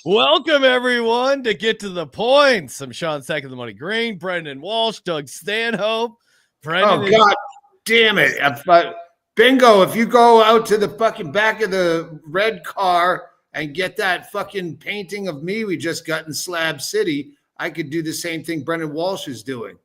Welcome, everyone, to Get to the Points. I'm Sean Second, the Money Green, Brendon Walsh, Doug Stanhope. Brendon God damn it. Bingo, if you go out to the fucking back of the red car and get that fucking painting of me we just got in Slab City, I could do the same thing Brendon Walsh is doing.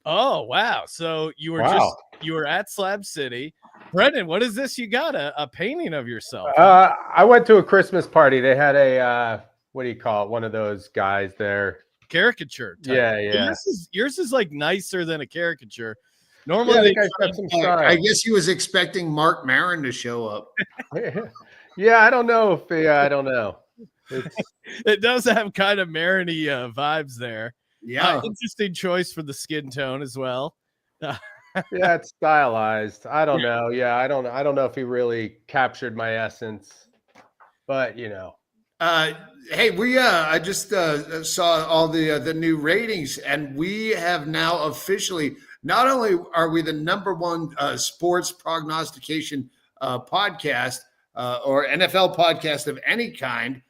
Oh, wow. So you were you were at Slab City. Brendon, what is this? You got a painting of yourself. I went to a Christmas party. They had a what do you call it? One of those guys there. Caricature type. Yeah. Yours is like nicer than a caricature. Normally, I guess he was expecting Mark Maron to show up. Yeah, I don't know if I don't know. It does have kind of Maron-y vibes there. Yeah, interesting choice for the skin tone as well. Yeah, it's stylized. I don't know. Yeah, I don't know if he really captured my essence, but you know. Hey, I just saw all the new ratings, and we have now officially. Not only are we the #1 sports prognostication podcast or NFL podcast of any kind,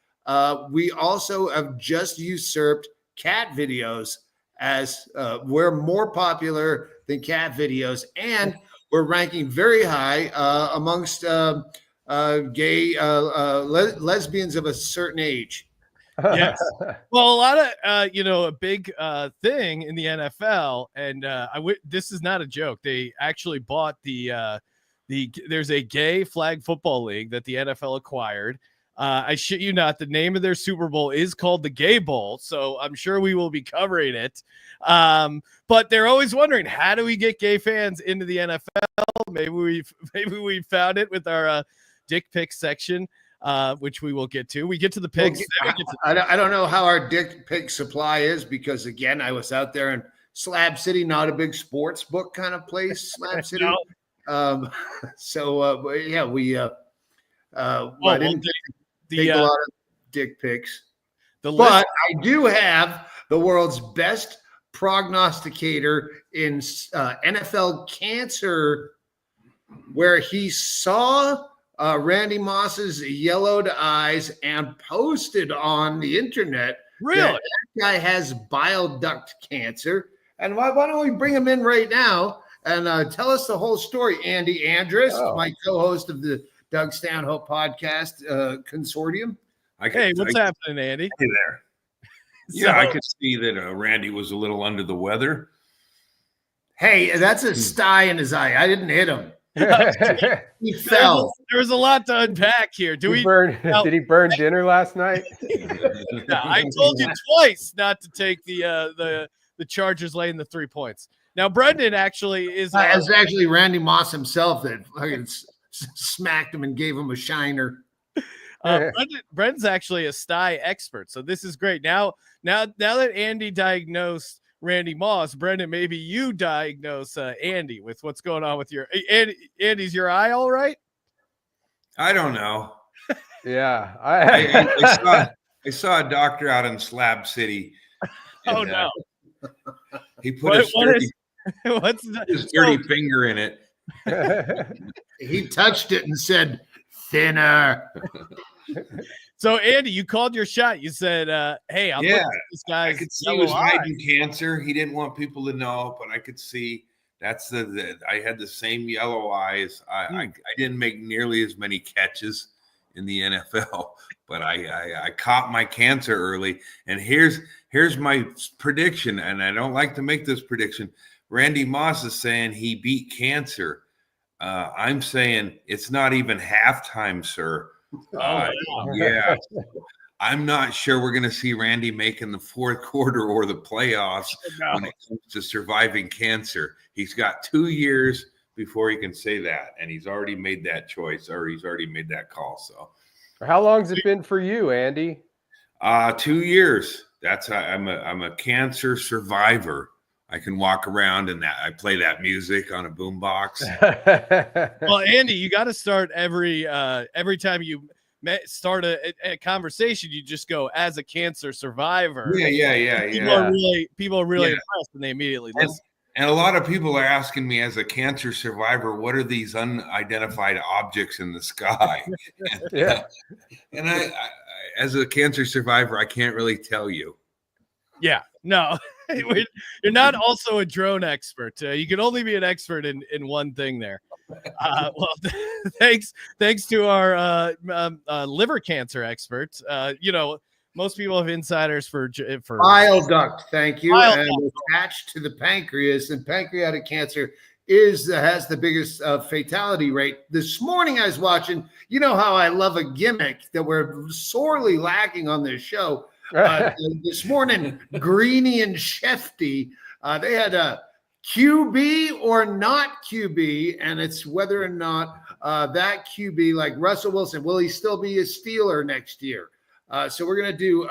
we also have just usurped cat videos as we're more popular than cat videos, and we're ranking very high amongst gay lesbians of a certain age. Yes. Well, a lot of a big thing in the NFL, and this is not a joke. They actually bought there's a gay flag football league that the NFL acquired. I shit you not, the name of their Super Bowl is called the Gay Bowl, so I'm sure we will be covering it. But they're always wondering, how do we get gay fans into the NFL? Maybe we found it with our dick pic section. Which we will get to. We get to the pigs. I don't know how our dick pic supply is because, again, I was out there in Slab City, not a big sports book kind of place, Slab City. No. I didn't take a lot of dick pics. But I do have the world's best prognosticator in NFL cancer, where he saw Randy Moss's yellowed eyes and posted on the internet. Really? That guy has bile duct cancer. And why don't we bring him in right now and tell us the whole story? Andy Andrus, my co-host of the Doug Stanhope podcast consortium. What's happening, Andy? Hey there. Yeah, I could see that Randy was a little under the weather. Hey, that's a sty in his eye. I didn't hit him. He fell. There was a lot to unpack here. Did he burn dinner last night? No, I told you twice not to take the Chargers laying the 3 points. Now, Brendon actually is. It's actually Randy Moss himself that fucking smacked him and gave him a shiner. Brendon's actually a sty expert, so this is great. Now that Andy diagnosed Randy Moss, Brendon, maybe you diagnose Andy with what's going on with your Andy's your eye all right? I don't know. Yeah, I saw a doctor out in Slab City. And, no! He put his dirty finger in it. He touched it and said, "Thinner." So, Andy, you called your shot. You said, hey, I'm looking at this guy's I could see he was hiding cancer. He didn't want people to know, but I could see that's I had the same yellow eyes. I didn't make nearly as many catches in the NFL, but I caught my cancer early. And here's my prediction, and I don't like to make this prediction. Randy Moss is saying he beat cancer. I'm saying it's not even halftime, sir. Yeah, I'm not sure we're going to see Randy making the fourth quarter or the playoffs when it comes to surviving cancer. He's got 2 years before he can say that, and he's already made that choice, or he's already made that call. So, how long's it been for you, Andy? 2 years. I'm a cancer survivor. I can walk around and I play that music on a boombox. Well, Andy, you got to start every time you start a conversation, you just go, as a cancer survivor. Yeah. People are really impressed when they immediately listen. And a lot of people are asking me, as a cancer survivor, what are these unidentified objects in the sky? And as a cancer survivor, I can't really tell you. Yeah, no, you're not also a drone expert. You can only be an expert in one thing there. Well, thanks to our liver cancer expert. Most people have insiders for bile duct. Thank you. Bile And duct. attached to the pancreas, and pancreatic cancer has the biggest fatality rate. This morning I was watching. You know how I love a gimmick that we're sorely lacking on this show. This morning, Greeny and Shefty, they had a QB or not QB, and it's whether or not that QB, like Russell Wilson, will he still be a Steeler next year? So we're gonna do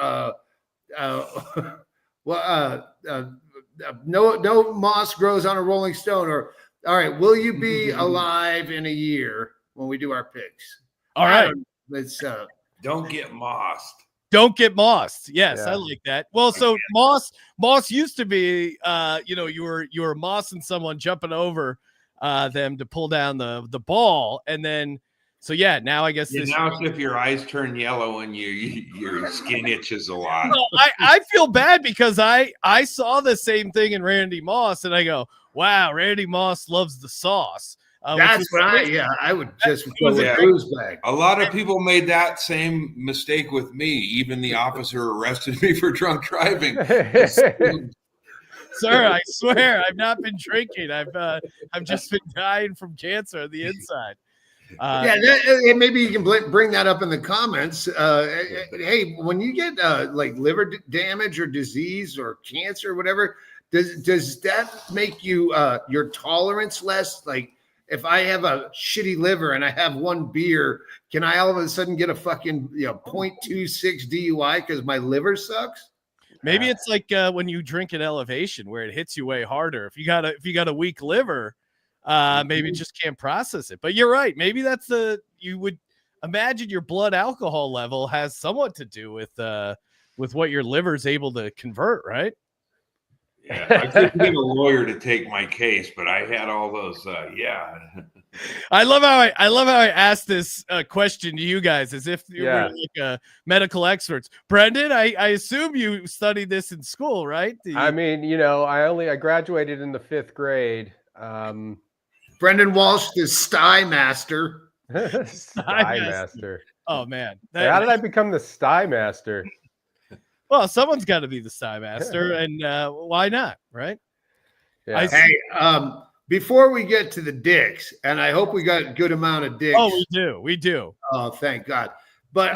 no moss grows on a rolling stone, or all right, will you be alive in a year when we do our picks? All right, let's Don't get mossed. Don't get mossed. Yes, Yeah. I like that. Well, so moss used to be, you were mossing someone, jumping over them to pull down the ball, and then so yeah, now I guess Now it's if your eyes turn yellow and your skin itches a lot. No, I feel bad because I saw the same thing in Randy Moss, and I go, wow, Randy Moss loves the sauce. that's what I would just go with booze bag. A lot of people made that same mistake with me. Even the officer arrested me for drunk driving. Sir, I swear I've not been drinking. I've just been dying from cancer on the inside. Maybe you can bring that up in the comments. Hey, when you get like liver damage or disease or cancer or whatever, does that make you your tolerance less? Like, if I have a shitty liver and I have one beer, can I all of a sudden get a fucking 0.26 DUI because my liver sucks? Maybe it's like when you drink an elevation where it hits you way harder. If you got a weak liver, maybe it just can't process it. But you're right. Maybe you would imagine your blood alcohol level has somewhat to do with what your liver's able to convert, right? Yeah, I couldn't get a lawyer to take my case, but I had all those. I love how I asked this question to you guys as if you were like medical experts. Brendon, I assume you studied this in school, right? I mean, I graduated in the 5th grade. Brendon Walsh, the sty master. Sty master. Oh man, how did I become the sty master? Well, someone's got to be the sty master, and why not, right? Yeah. Hey, before we get to the dicks, and I hope we got a good amount of dicks. Oh, we do. Oh, thank God. But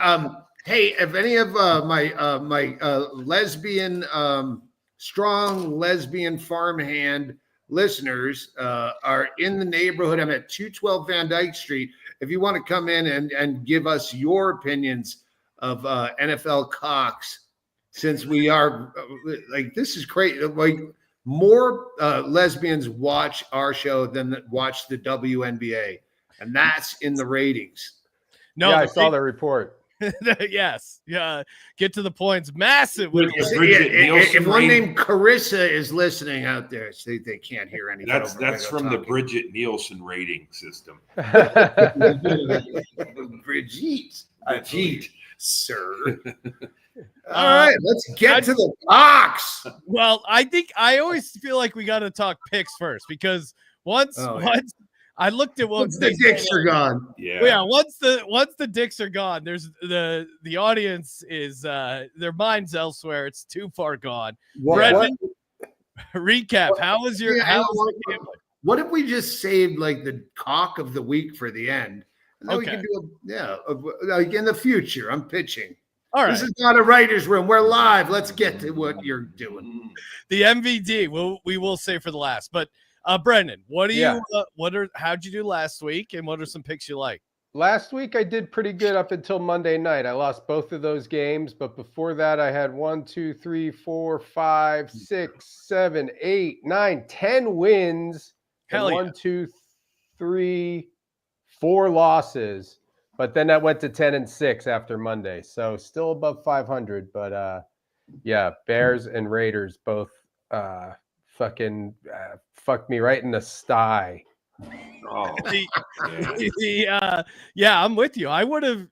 hey, if any of my lesbian, strong lesbian farmhand listeners are in the neighborhood, I'm at 212 Van Dyke Street. If you want to come in and give us your opinions of NFL cocks, since we are like, this is crazy. Like, more lesbians watch our show than watch the WNBA, and that's in the ratings. No, I saw the report. Yes, yeah. Get to the points. Massive. If one named Carissa is listening out there, they can't hear anything. That's from the Bridget Nielsen rating system. Brigitte, sir. All right, let's get to the box. Well, I always feel like we got to talk picks first, because once I looked at once the dicks are gone. Yeah. Once the dicks are gone, there's the audience is their mind's elsewhere. It's too far gone. Brendon, recap. How was your gambling? What if we just saved like the cock of the week for the end? And then we can do like in the future. I'm pitching. All right. This is not a writer's room. We're live. Let's get to what you're doing. The MVD we will say for the last. But Brendon, how'd you do last week, and what are some picks you like? Last week I did pretty good up until Monday night. I lost both of those games, but before that I had 1, 2, 3, 4, 5, 6, 7, 8, 9, 10 wins. Hell yeah. 1, 2, 3, 4 losses. But then that went to 10-6 after Monday. So still above 500. But Bears and Raiders both fucked me right in the sty Oh, Yeah, I'm with you. I would have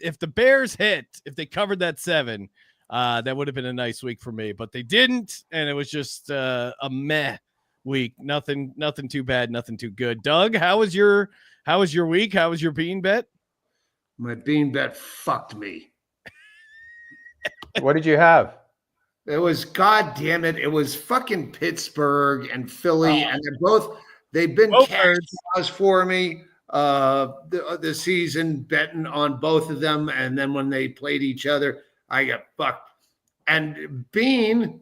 if the Bears if they covered that 7, that would have been a nice week for me, but they didn't, and it was just a meh week. Nothing too bad, nothing too good. Doug, how was your week? How was your bean bet? My bean bet fucked me. What did you have? It was, God damn it, it was fucking Pittsburgh and Philly, and they've been cash cows for me the season, betting on both of them, and then when they played each other, I got fucked. And Bean,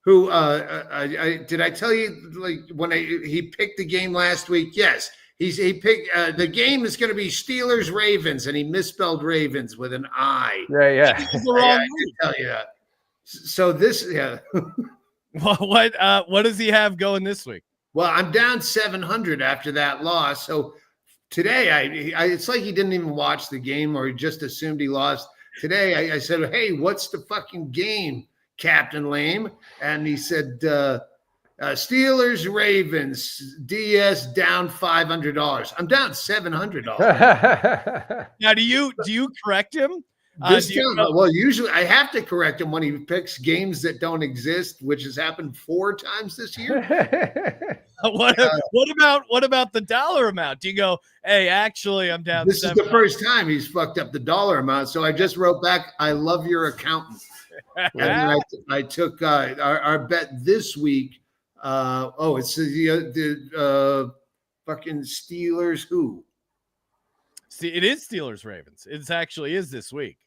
who did I tell you, like, when he picked the game last week? Yes, he picked the game is going to be Steelers Ravens, and he misspelled Ravens with an I. Yeah. This is the wrong I can tell you that. So this, yeah. What does he have going this week? Well, I'm down 700 after that loss. So today, it's like he didn't even watch the game, or he just assumed he lost. Today, I said, "Hey, what's the fucking game, Captain Lame?" And he said, "Steelers Ravens DS down $500." I'm down $700. Now, do you correct him? Well, usually I have to correct him when he picks games that don't exist, which has happened 4 times this year. What about the dollar amount? Do you go, hey, actually, I'm down? This is the first time he's fucked up the dollar amount. So I just wrote back, "I love your accountant." And then I took our bet this week. It's the fucking Steelers. Who? See, it is Steelers Ravens. It actually is this week.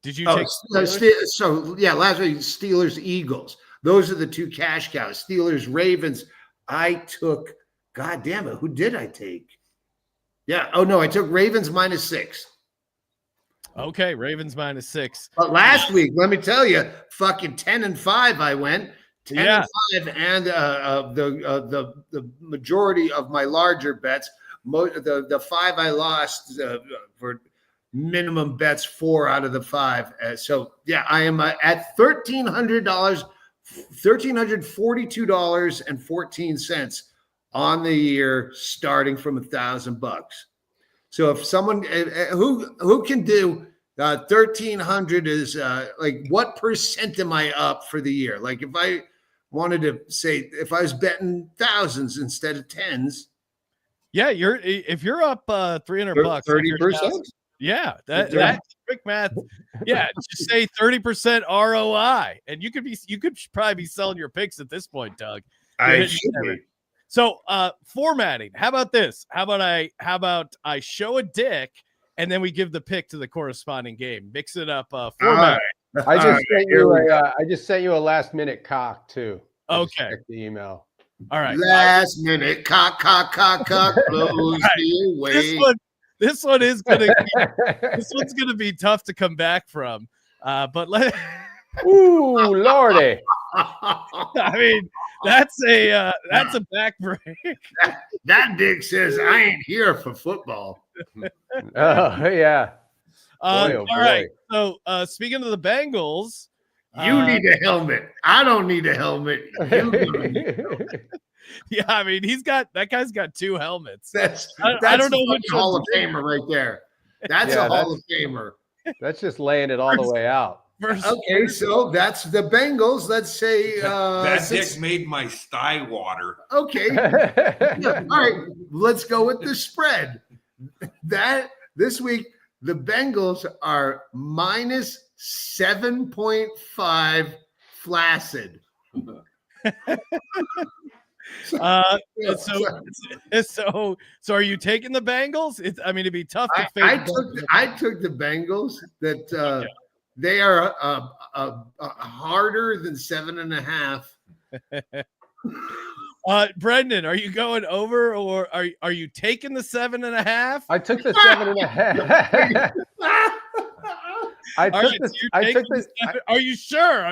Did you take last week Steelers Eagles. Those are the 2 cash cows. Steelers Ravens. I took, God damn it, who did I take? Yeah. Oh no, I took Ravens -6. Okay, Ravens -6. But last week, let me tell you, fucking 10-5 I went. 10-5, and the majority of my larger bets, the 5 I lost for minimum bets, 4 out of the 5. So yeah, I am at $1,300, $1,342.14 on the year, starting from $1,000. So if someone who can do 1,300 is like, what percent am I up for the year? Like, if I wanted to say, if I was betting thousands instead of tens. Yeah, if you're up $300, 30%. Yeah, that's quick math. Yeah, just say 30% ROI, and you could probably be selling your picks at this point, Doug. I should be. So formatting. How about this? How about I show a dick, and then we give the pick to the corresponding game. Mix it up. Format. I just sent you a last minute cock too. Okay. Check the email. All right. Last minute cock blows me away. This one is gonna be tough to come back from. But ooh, Lordy. I mean, that's a back break. That dick says, "I ain't here for football." Oh yeah. All right. So speaking of the Bengals, you need a helmet. I don't need a helmet. You need a helmet. Yeah, I mean, that guy's got 2 helmets. I don't know which Hall of Famer right there. That's a Hall of Famer. That's just laying it all the way out. Okay, so that's the Bengals. Let's say that dick made my sty water. Okay. Yeah, all right, let's go with the spread. This week the Bengals are -7.5 flaccid. So are you taking the Bengals? It'd be tough to fade. I took the Bengals. That they are harder than 7.5. Brendon, are you going over, or are you taking the 7.5? I took the 7.5. Are you sure?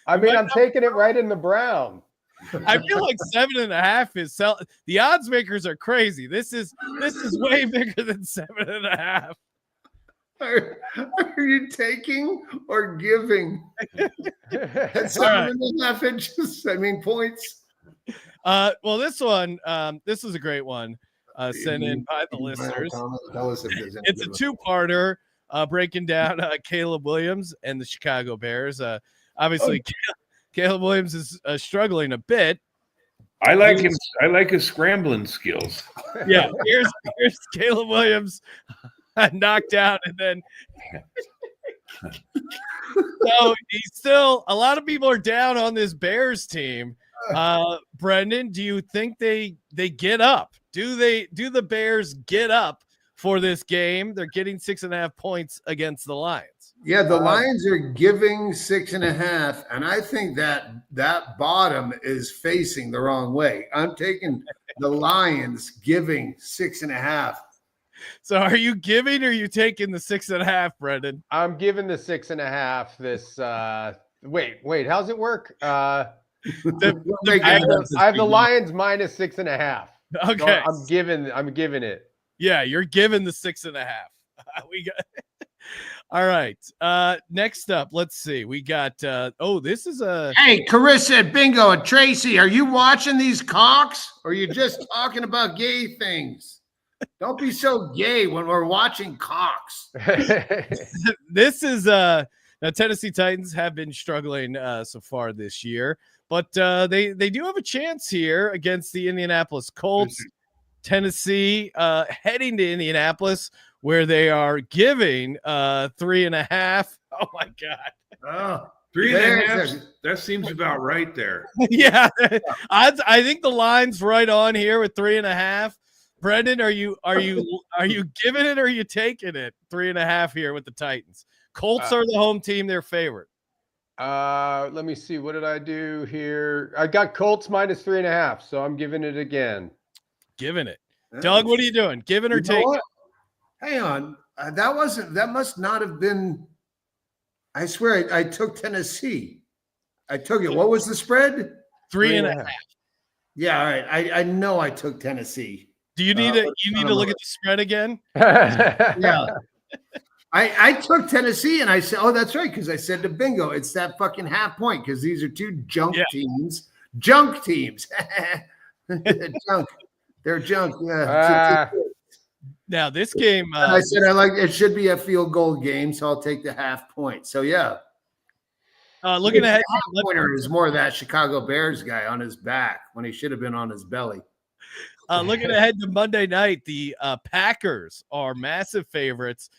I'm taking it right in the brown. I feel like 7.5 is the odds makers are crazy. This is way bigger than 7.5. Are you taking or giving? At 7.5 inches, points. Well, this is a great one. Sent in by the listeners. It's a two-parter breaking down Caleb Williams and the Chicago Bears. Obviously, Caleb Williams is struggling a bit. I like him. I like his scrambling skills. Yeah, here's Caleb Williams knocked out, and then so he's still. A lot of people are down on this Bears team. Brendon, do you think they get up? Do the Bears get up for this game? They're getting 6.5 points against the Lions. Yeah, the Lions are giving 6.5, and I think that bottom is facing the wrong way. I'm taking the Lions giving 6.5. So are you giving or are you taking the 6.5, Brendon? I'm giving the 6.5. This wait, how's it work? I have the Lions minus 6.5. Okay, so I'm giving it. Yeah, you're giving the 6.5. We got. All right. Next up, let's see. We got. This is a. Hey, Carissa, Bingo, and Tracy, are you watching these cocks, or are you just talking about gay things? Don't be so gay when we're watching cocks. This is now Tennessee Titans have been struggling so far this year, but they do have a chance here against the Indianapolis Colts. Tennessee heading to Indianapolis, where they are giving 3.5. Oh my God. 3.5. That seems about right there. Yeah. I think the line's right on here with 3.5. Brendon, are you giving it or are you taking it? 3.5 here with the Titans. Colts are the home team, they're favorite. Let me see. What did I do here? I got Colts minus 3.5, so I'm giving it again. Giving it. Doug, what are you doing? Giving or taking? Hang on. That must not have been. I swear I took Tennessee. I took it. What was the spread? 3.5. Yeah, all right. I know I took Tennessee. Do you need to look at the spread again? Yeah. I took Tennessee and I said, oh, that's right, because I said to Bingo, it's that fucking half point because these are two junk teams. Junk teams. Junk. They're junk. Yeah. Now this game, I said it should be a field goal game, so I'll take the half point. So yeah. Looking ahead, pointer is more of that Chicago Bears guy on his back when he should have been on his belly. Looking ahead to Monday night, the Packers are massive favorites.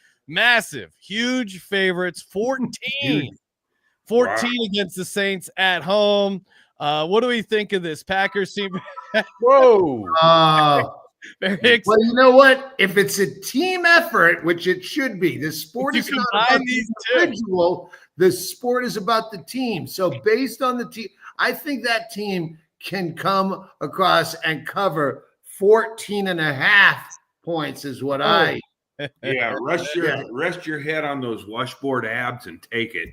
Huge favorites. 14 against the Saints at home. What do we think of this Packers team? Whoa. Very exciting. Well, you know what? If it's a team effort, which it should be, the sport is not about the individual. The sport is about the team. So based on the team, I think that team can come across and cover 14.5 points is what Yeah, rest your head on those washboard abs and take it.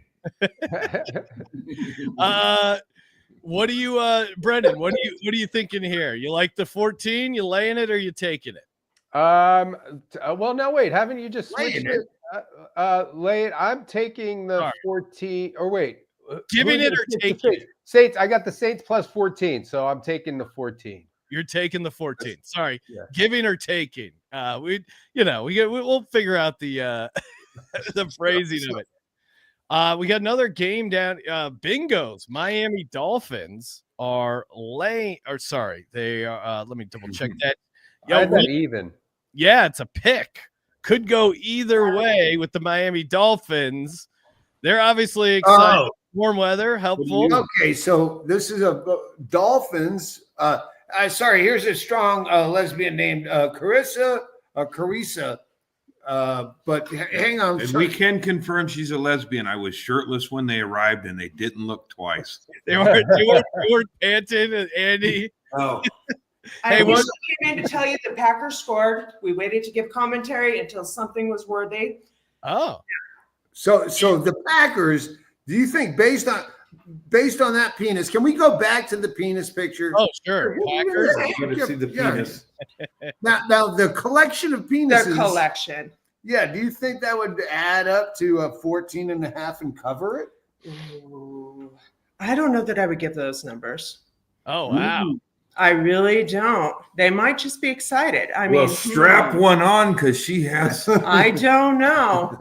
What do you, Brendon? What are you thinking here? You like the 14? You laying it or you taking it? Well, no, wait. Haven't you just switched it? Lay it. I'm taking the 14. Or wait, giving it or taking it? Saints. I got the Saints plus 14, so I'm taking the 14. You're taking the 14. Sorry, giving or taking. We'll figure out the the phrasing of it. We got another game down. Bingo's Miami Dolphins are laying. Or sorry, they are. Let me double check that. Even. Yeah, it's a pick. Could go either way with the Miami Dolphins. They're obviously excited. Warm weather, helpful. Okay, so this is a Dolphins. Sorry, here's a strong lesbian named Carissa. But hang on. And we can confirm she's a lesbian. I was shirtless when they arrived, and they didn't look twice. They were panting, and Andy. Oh. I came in to tell you the Packers scored. We waited to give commentary until something was worthy. Oh. So the Packers, do you think based on that penis, can we go back to the penis picture? Oh, sure. Packers. Good to see the penis. Now the collection of penises. Their collection. Yeah. Do you think that would add up to a 14.5 and cover it? Ooh, I don't know that I would give those numbers. Oh, wow. I really don't. They might just be excited. I Well, mean, strap one on because she has. I don't know.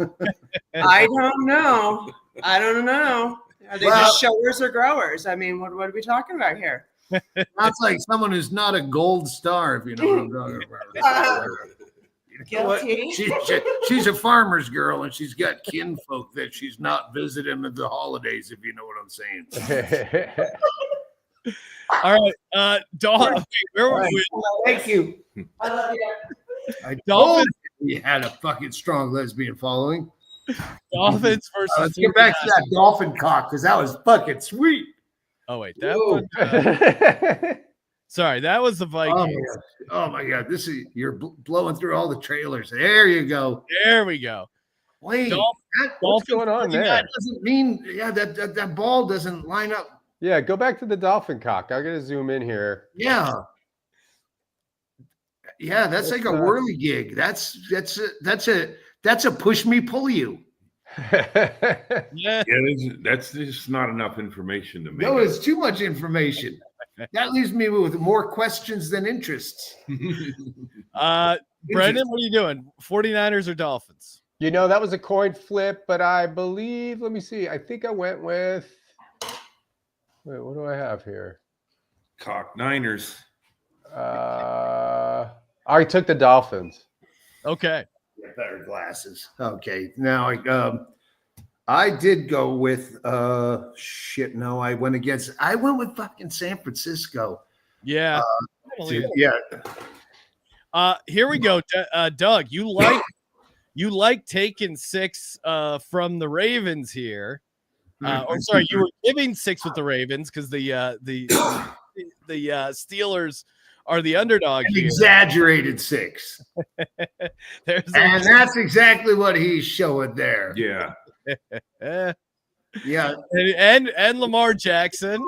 I don't know. I don't know. Are they just showers or growers? I mean, what are we talking about here? That's like someone who's not a gold star, if you know what I'm talking about. Guilty. She's a farmer's girl, and she's got kinfolk that she's not visiting at the holidays, if you know what I'm saying. All right, Dawn. Where were we? Thank you. I love you. I Dolphins. told you we had a fucking strong lesbian following. Dolphins versus. Let's get back to that dolphin cock because that was fucking sweet. Oh wait, that one. Sorry, that was the Vikings. Oh my god, this is you're blowing through all the trailers. There you go. There we go. Wait, what's going on there? That doesn't mean that ball doesn't line up. Yeah, go back to the dolphin cock. I gotta zoom in here. Yeah, that's like a whirly gig. That's a push me pull you. Yeah, That's just not enough information to me. No, it's too much information. That leaves me with more questions than interests. Brendon, what are you doing? 49ers or Dolphins? You know, that was a coin flip, but I believe, let me see. I think I went with, wait, what do I have here? Cock Niners. I took the Dolphins. Okay. Better glasses. Okay. Now I did go with I went with fucking San Francisco. Yeah. Here we go. Doug, you like taking 6 from the Ravens here. Sorry, you were giving 6 with the Ravens because the Steelers are the underdog here. Exaggerated 6. And that's exactly what he's showing there. Yeah. Yeah. And Lamar Jackson.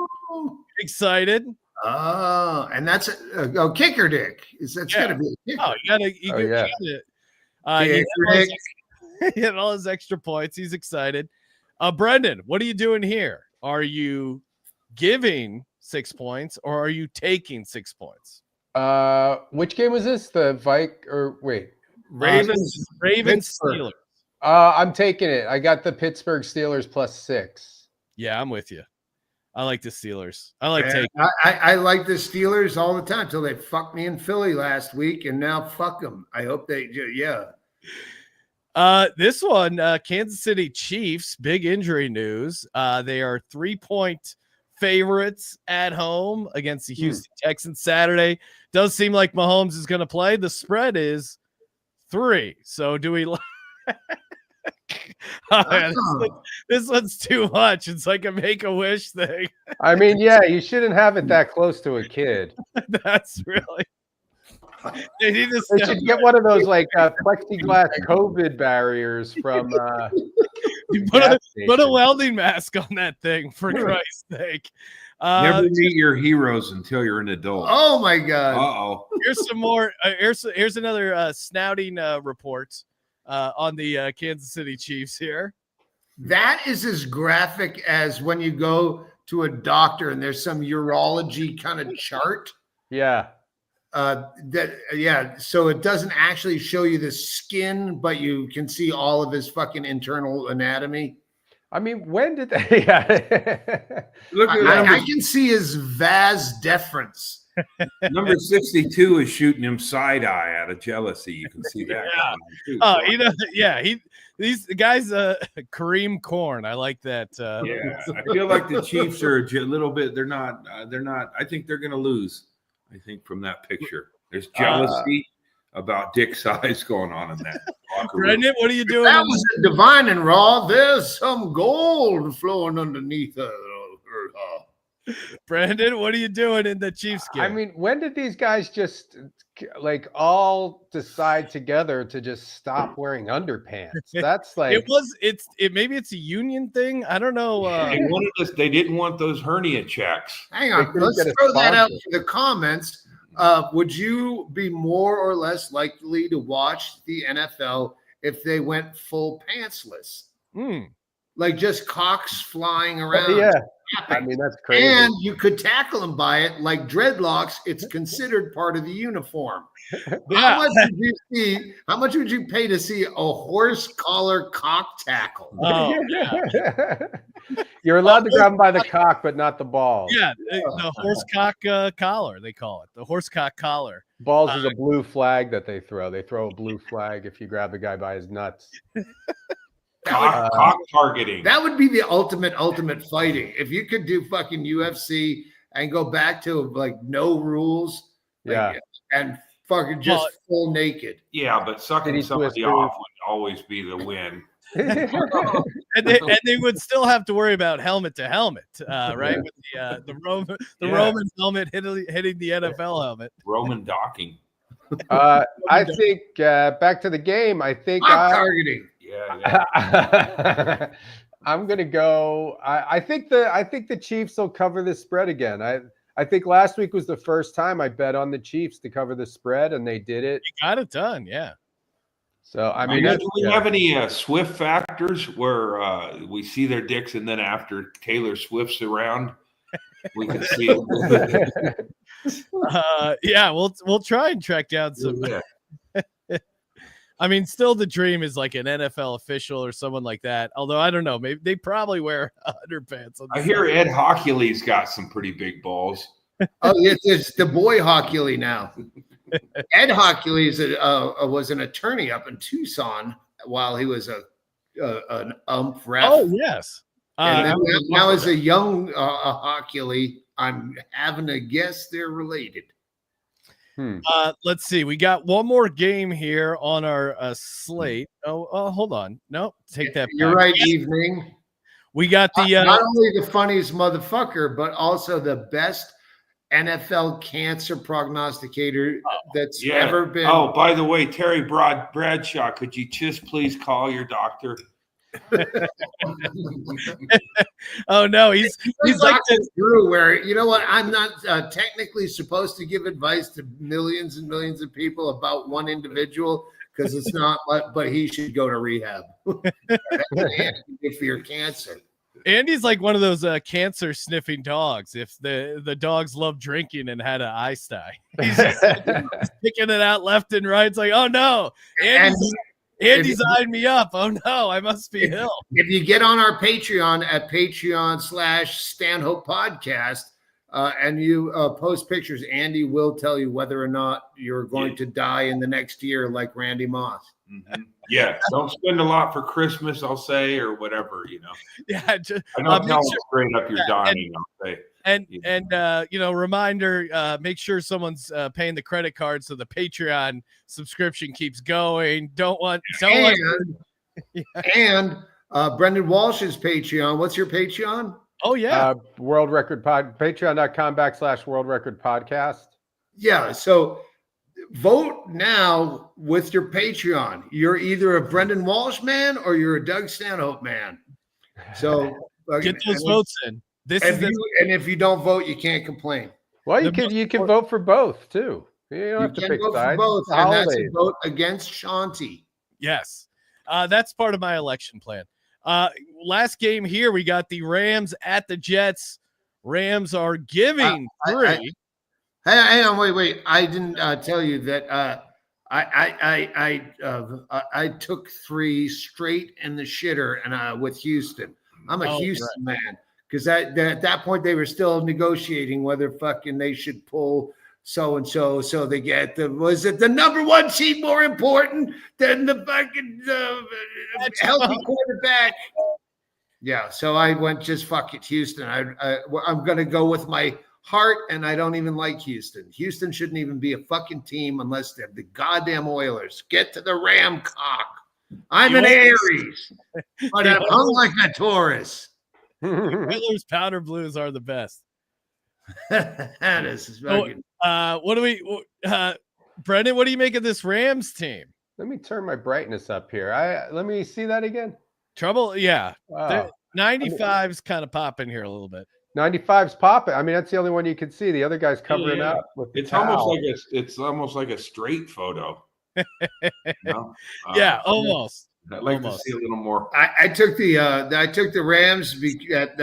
Excited. Oh, and that's kicker dick. That's gotta be a kicker. Oh, you get all his extra points. He's excited. Brendon, what are you doing here? Are you giving 6 points or are you taking 6 points? Which game was this? The Ravens Steelers. I'm taking it. I got the Pittsburgh Steelers +6. Yeah, I'm with you. I like the Steelers. I like taking. I like the Steelers all the time until they fucked me in Philly last week, and now fuck them. I hope they do. Yeah. This one, Kansas City Chiefs, big injury news. They are 3-point favorites at home against the Houston Texans Saturday. Does seem like Mahomes is going to play. The spread is 3. So do we? This one's too much. It's like a Make-A-Wish thing. I mean, yeah, you shouldn't have it that close to a kid. That's really. They should get one of those like plexiglass COVID barriers from. You put a welding mask on that thing for Christ's sake. Never meet your heroes until you're an adult. Oh my God! Uh-oh. Here's some more. Here's another snouting report on the Kansas City Chiefs here. That is as graphic as when you go to a doctor and there's some urology kind of chart. Yeah. So it doesn't actually show you the skin, but you can see all of his fucking internal anatomy. I mean, when did they? Look, I can see his vas deferens. Number 62 is shooting him side eye out of jealousy. You can see that. Yeah. Oh, he does. Yeah, these guys, Kareem Corn. I like that. I feel like the Chiefs are a little bit. They're not. I think they're going to lose. I think from that picture, there's jealousy about dick size going on in that. Brendon, what are you doing? That was a Divine and Raw. There's some gold flowing underneath her. Brendon, what are you doing in the Chiefs game? I mean, when did these guys just like all decide together to just stop wearing underpants? That's like maybe it's a union thing. I don't know. They didn't want those hernia checks. Hang on, let's throw that out in the comments. Would you be more or less likely to watch the NFL if they went full pantsless? Like just cocks flying around? Yeah. I mean, that's crazy. And you could tackle them by it like dreadlocks. It's considered part of the uniform. How much would you pay to see a horse collar cock tackle? Oh, You're allowed to grab them by the cock, but not the balls. yeah, the horse cock collar, they call it. The horse cock collar. Balls is a blue flag that they throw. They throw a blue flag if you grab the guy by his nuts. Cock targeting. That would be the ultimate fighting. If you could do fucking UFC and go back to like no rules, and fucking just full naked. Yeah, but sucking somebody off would always be the win. and they would still have to worry about helmet to helmet, right? With the Roman helmet hitting the NFL helmet. Roman docking. I think back to the game. I think targeting. Yeah. I'm gonna go. I think the Chiefs will cover the spread again. I think last week was the first time I bet on the Chiefs to cover the spread, and they did it. You got it done, yeah. So I mean, do we have any Swift factors where we see their dicks, and then after Taylor Swift's around, we can see it? Yeah, we'll try and track down some. Yeah. I mean, still the dream is like an NFL official or someone like that. Although I don't know, maybe they probably wear underpants. I hear Ed Hockley's got some pretty big balls. Oh, it's the boy Hockley now. Ed Hockley was an attorney up in Tucson while he was an ref. Oh yes. And now as a young Hockley, I'm having to guess they're related. Let's see. We got one more game here on our slate. Oh, hold on. No, take that back. You're right, evening. We got the not only the funniest motherfucker, but also the best NFL cancer prognosticator that's ever been. Oh, by the way, Terry Bradshaw, could you just please call your doctor? Oh no, he's like Drew, where you know what? I'm not technically supposed to give advice to millions and millions of people about one individual because it's not. But he should go to rehab for your cancer. Andy's like one of those cancer sniffing dogs. If the dogs love drinking and had an eye sty, he's just picking it out left and right. It's like, oh no, Andy's eyeing me up. Oh no, I must be ill. If you get on our Patreon at Patreon/Stanhope Podcast and you post pictures, Andy will tell you whether or not you're going to die in the next year like Randy Moss. Mm-hmm. Yeah, don't spend a lot for Christmas, I'll say, or whatever, you know. Yeah, I don't tell them straight up you're dying, I'll say. And reminder, make sure someone's paying the credit card so the Patreon subscription keeps going. And Brendon Walsh's Patreon. What's your Patreon? Oh yeah. World Record Patreon.com/World Record Podcast. Yeah. So vote now with your Patreon. You're either a Brendon Walsh man or you're a Doug Stanhope man. So get those votes in. If you don't vote, you can't complain. Well, you can vote for both too. You don't have to pick sides. Both, and that's a vote against Shanti. Yes, that's part of my election plan. Last game here, we got the Rams at the Jets. Rams are giving 3. Hang on, wait. I didn't tell you that. I took 3 straight in the shitter, and with Houston. I'm a Houston man. Because at that point they were still negotiating whether fucking they should pull so and so they get was it the number 1 seed more important than the fucking healthy quarterback? Yeah, so I went just fuck it, Houston. I'm gonna go with my heart, and I don't even like Houston. Houston shouldn't even be a fucking team unless they're the goddamn Oilers. Get to the Ram cock. I'm an Aries, but I'm hung like a Taurus. Oilers powder blues are the best. That is fucking. What do we, Brendon? What do you make of this Rams team? Let me turn my brightness up here. Let me see that again. Trouble, yeah. 95's kind of popping here a little bit. 95's popping. I mean, that's the only one you can see. The other guy's covering up with it's almost like a straight photo. No? Yeah, almost. I'd like to see a little more. I took the Rams at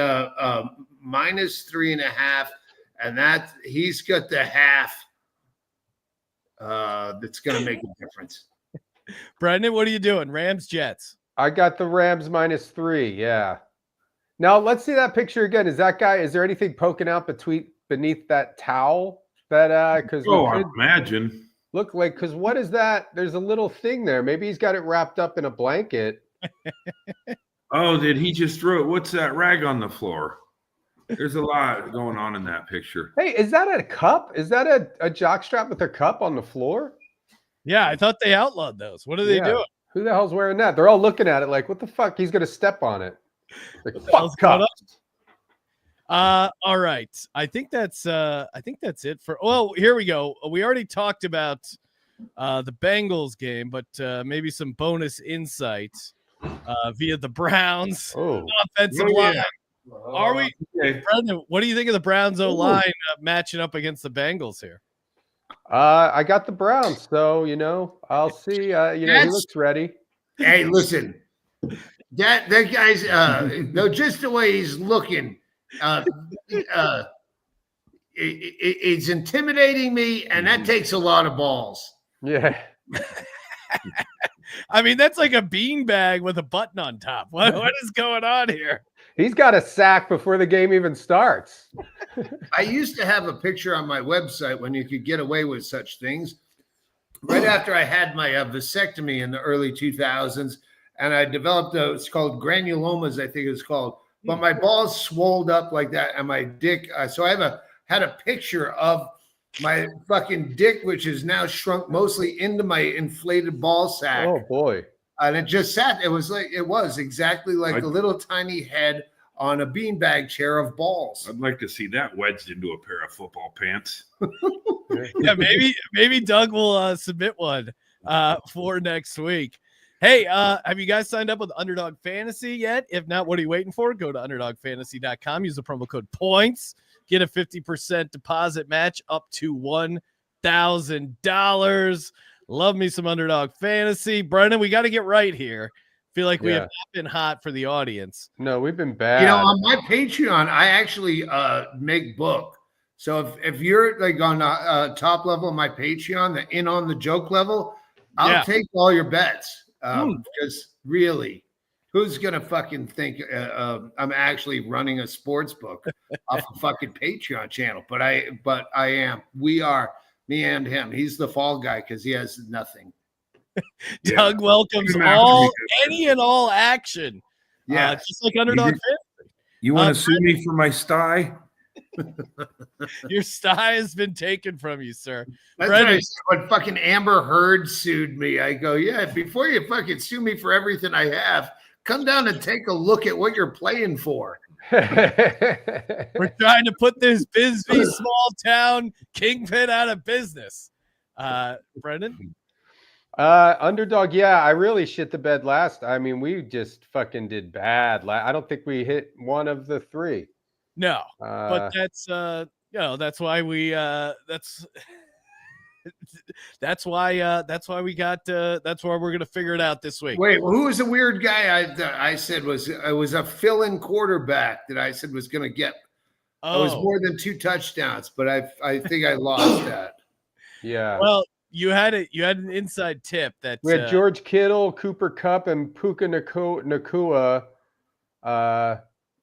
-3.5, and that he's got the half. That's going to make a difference. Brendon, what are you doing? Rams, Jets. I got the Rams -3. Yeah. Now let's see that picture again. Is there anything poking out beneath that towel? Because I imagine. Look like, because what is that? There's a little thing there. Maybe he's got it wrapped up in a blanket. Oh, did he just throw it? What's that rag on the floor? There's a lot going on in that picture. Hey, is that a cup? Is that a jockstrap with a cup on the floor? Yeah, I thought they outlawed those. What are they doing? Who the hell's wearing that? They're all looking at it like, what the fuck? He's going to step on it. Like, What the hell's fuck going cups. All right. I think that's it for. Oh, here we go. We already talked about the Bengals game, but maybe some bonus insight via the Browns offensive line. Are we, Brendon? What do you think of the Browns O line matching up against the Bengals here? I got the Browns, so I'll see. He looks ready. Hey, listen, that guy's just the way he's looking. It's intimidating me, and that takes a lot of balls. Yeah. I mean, that's like a beanbag with a button on top. What is going on here? He's got a sack before the game even starts. I used to have a picture on my website when you could get away with such things. Right after I had my vasectomy in the early 2000s, and I developed it's called granulomas, I think it's called. But my balls swolled up like that, and my dick. So I had a picture of my fucking dick, which is now shrunk mostly into my inflated ball sack. Oh boy! And it just sat. It was exactly like a little tiny head on a beanbag chair of balls. I'd like to see that wedged into a pair of football pants. Yeah, maybe Doug will submit one for next week. Hey, have you guys signed up with Underdog Fantasy yet? If not, what are you waiting for? Go to underdogfantasy.com. Use the promo code POINTS. Get a 50% deposit match up to $1,000. Love me some Underdog Fantasy. Brendon, we got to get right here. Feel like we have not been hot for the audience. No, we've been bad. On my Patreon, I actually make book. So if you're like on top level of my Patreon, the in on the joke level, I'll take all your bets. Because really, who's gonna fucking think I'm actually running a sports book off a fucking Patreon channel? But I am. We are, me and him. He's the fall guy because he has nothing. Doug welcomes any and all action. Yeah, just like Underdog Fantasy. You want to sue me for my sty? Your sty has been taken from you, sir. That's what I said when fucking Amber Heard sued me. I go, yeah, before you fucking sue me for everything I have, come down and take a look at what you're playing for. We're trying to put this Bisbee small town kingpin out of business. Brendon? Underdog, yeah, I really shit the bed last. I mean, we just fucking did bad. I don't think we hit one of the three. No, but that's that's why we that's why we got that's why we're gonna figure it out this week. Wait, who was the weird guy I said was a fill-in quarterback that I said was gonna get it was more than 2 touchdowns, but I think I lost that. Yeah. Well, you had an inside tip that we had George Kittle, Cooper Kupp, and Puka Nacua.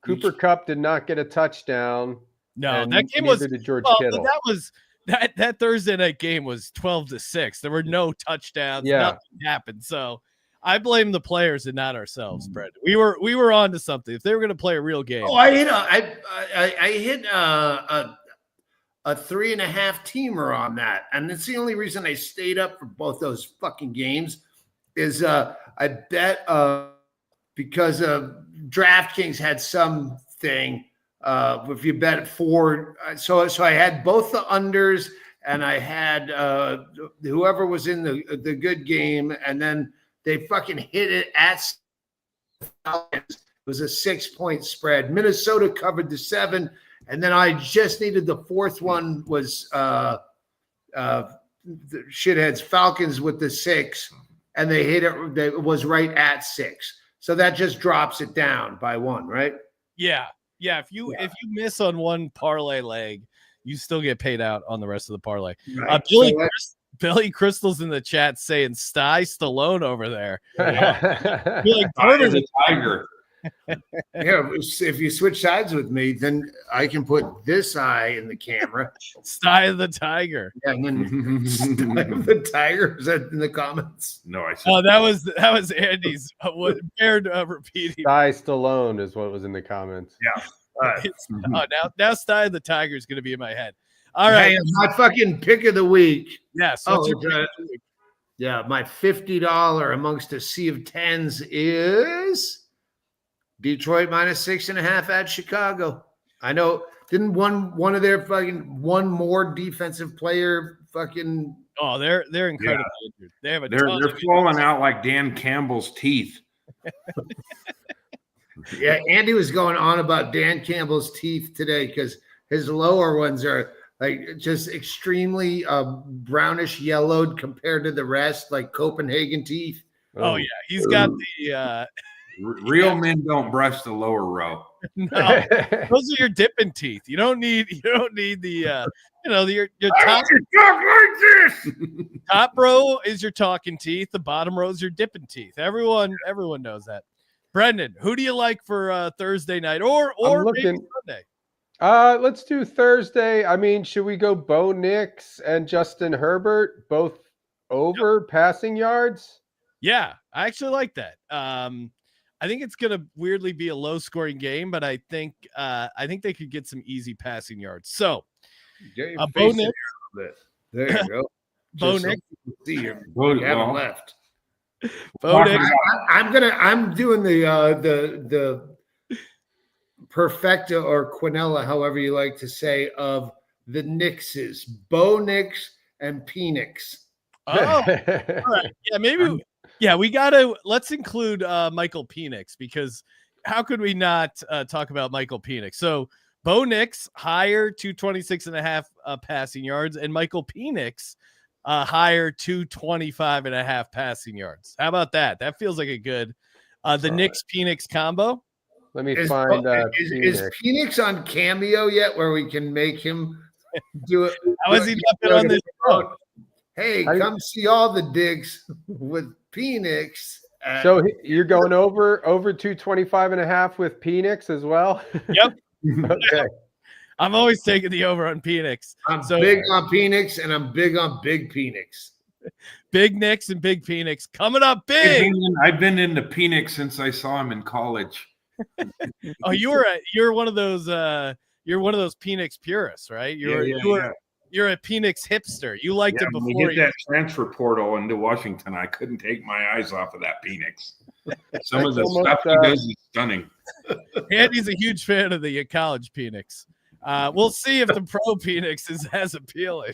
Cooper Kupp did not get a touchdown. No, that game was George Kittle. That was that Thursday night game was 12-6. There were no touchdowns. Yeah. Nothing happened. So I blame the players and not ourselves, Brett. We were on to something. If they were going to play a real game. Oh, I hit a 3.5 teamer on that, and it's the only reason I stayed up for both those fucking games. Is I bet because DraftKings had something. If you bet at 4, so I had both the unders, and I had whoever was in the good game, and then they fucking hit it at Falcons. It was a 6-point spread. Minnesota covered the 7, and then I just needed the 4th one was the shitheads Falcons with the 6, and they hit it. It was right at 6. So that just drops it down by 1, right? Yeah. Yeah, if you miss on one parlay leg, you still get paid out on the rest of the parlay. Right. Billy Crystal's in the chat saying Stallone over there. Like the tiger. Yeah, if you switch sides with me, then I can put this eye in the camera. Sty the tiger. Yeah, and then Sty the tiger. Is that in the comments? No, I said. Oh, that was Andy's. What Baird repeating? Sty Stallone is what was in the comments. Yeah. All right. Now Sty the tiger is going to be in my head. All right, hey, my fucking pick of the week. Yes. Yeah, my $50 amongst a sea of tens is Detroit -6.5 at Chicago. I know. Didn't one of their fucking one more defensive player fucking? Oh, they're incredibly injured. They have they're falling out like Dan Campbell's teeth. Yeah, Andy was going on about Dan Campbell's teeth today because his lower ones are like just extremely brownish yellowed compared to the rest, like Copenhagen teeth. Oh yeah, he's got the real men don't brush the lower row. No, those are your dipping teeth. You don't need the your top, like this. top row is your talking teeth. The bottom row is your dipping teeth. Everyone knows that. Brendon, who do you like for Thursday night or maybe Sunday? Let's do Thursday. I mean, should we go Bo Nix and Justin Herbert both over passing yards? Yeah, I actually like that. I think it's gonna weirdly be a low scoring game, but I think they could get some easy passing yards. So Bo Nix. There you go. Bo Nix. See you haven't left. Bo Nix. I'm doing the perfecta or quinella, however you like to say, of the Nixes, Bo Nix and Penix. Oh, all right. Yeah, maybe. Yeah, let's include Michael Penix, because how could we not talk about Michael Penix? So Bo Nix higher 226.5 passing yards, and Michael Penix higher 225.5 passing yards. How about that? That feels like a good the Nix Penix combo. Let me find is Penix on Cameo yet, where we can make him do it? How has he not been on this show? Hey, come see all the digs with Penix. So you're going over 225.5 with Penix as well? Yep. Okay. I'm always taking the over on Penix. I'm big on Penix, and I'm big on Big Penix. Big Nix and Big Penix coming up big. I've been into Penix since I saw him in college. Oh, you're one of those Penix purists, right? You're a Penix hipster. You liked it before. When we hit that transfer portal into Washington, I couldn't take my eyes off of that Penix. Some of the stuff he does is stunning. Andy's a huge fan of the college Penix. We'll see if the pro Penix is as appealing.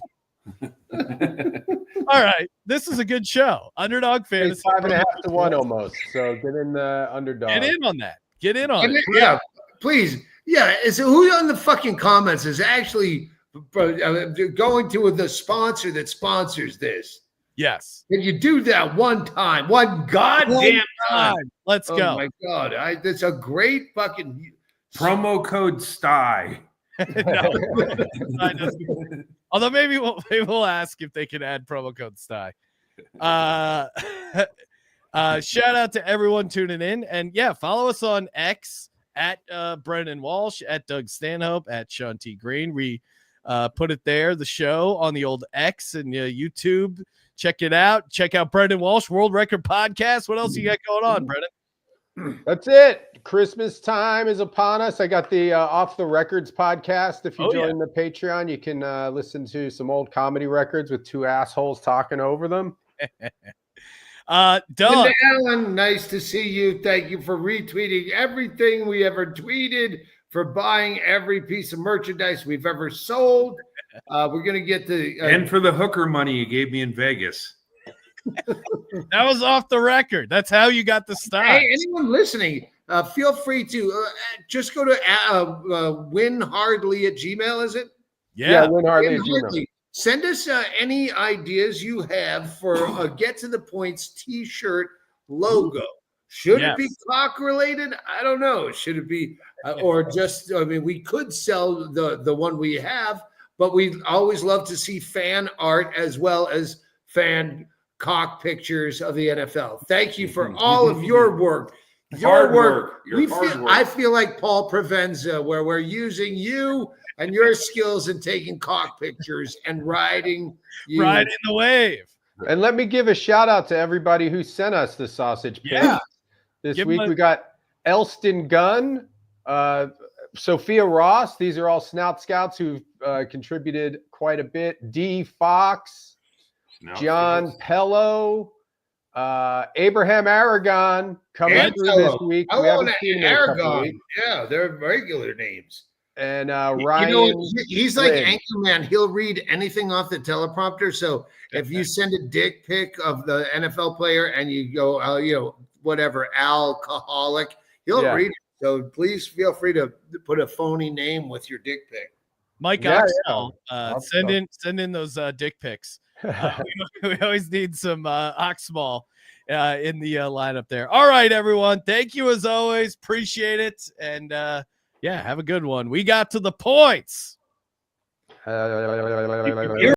All right, this is a good show. Underdog fantasy 5.5 to 1 almost. So get in the underdog. Get in on that. Get in on it. Yeah, please. Yeah, so who in the fucking comments is actually going to the sponsor that sponsors this? Yes. Can you do that one time? One goddamn time. Let's go. Oh my God. That's a great fucking promo code STY. Although maybe we'll ask if they can add promo code STY. Shout out to everyone tuning in, and follow us on X at Brendon Walsh, at Doug Stanhope, at Sean T. Green. We put it there, the show on the old X and YouTube. Check it out. Check out Brendon Walsh, World Record Podcast. What else you got going on, Brendon? That's it. Christmas time is upon us. I got the Off the Records podcast. If you join the Patreon, you can listen to some old comedy records with two assholes talking over them. Doug. Alan, nice to see you. Thank you for retweeting everything we ever tweeted, for buying every piece of merchandise we've ever sold. We're going to get the... and for the hooker money you gave me in Vegas. That was off the record. That's how you got the stock. Hey, anyone listening, feel free to just go to WinHardly at Gmail, is it? Yeah, WinHardly at Gmail. Send us any ideas you have for a Get to the Points t-shirt logo. Should it be clock related? I don't know. Should it be or just, I mean, we could sell the one we have, but we always love to see fan art as well as fan cock pictures of the NFL. Thank you for all of your work. Your work. I feel like Paul Provenza, where we're using you and your skills in taking cock pictures and riding the wave. And let me give a shout out to everybody who sent us the sausage pics. Yeah. This week we got Elston Gunn, Sophia Ross. These are all Snout Scouts who've contributed quite a bit. D. Fox, John Pello, Abraham Aragon coming through this week. We haven't seen Aragon. Yeah, they're regular names. And Ryan, he's like Anchorman. He'll read anything off the teleprompter. So if you send a dick pic of the NFL player and you go, whatever, alcoholic, he'll read it. So please feel free to put a phony name with your dick pic. Mike Oxnell, send in those dick pics. We always need some Oxmall in the lineup there. All right, everyone. Thank you as always. Appreciate it. And have a good one. We got to the points.